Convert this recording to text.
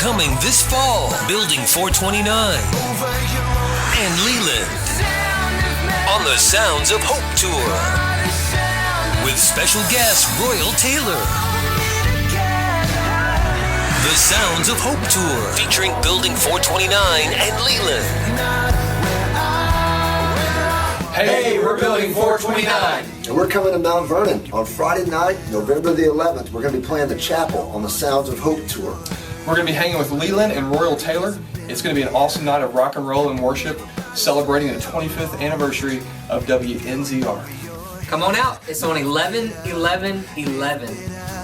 coming this fall. Building 429 and Leeland on the Sounds of Hope Tour with special guest Royal Tailor. The Sounds of Hope Tour featuring Building 429 and Leeland. Hey, we're Building 429. And we're coming to Mount Vernon on Friday night, November the 11th. We're going to be playing the chapel on the Sounds of Hope Tour. We're going to be hanging with Leeland and Royal Tailor. It's going to be an awesome night of rock and roll and worship, celebrating the 25th anniversary of WNZR. Come on out. It's on 11/11/11.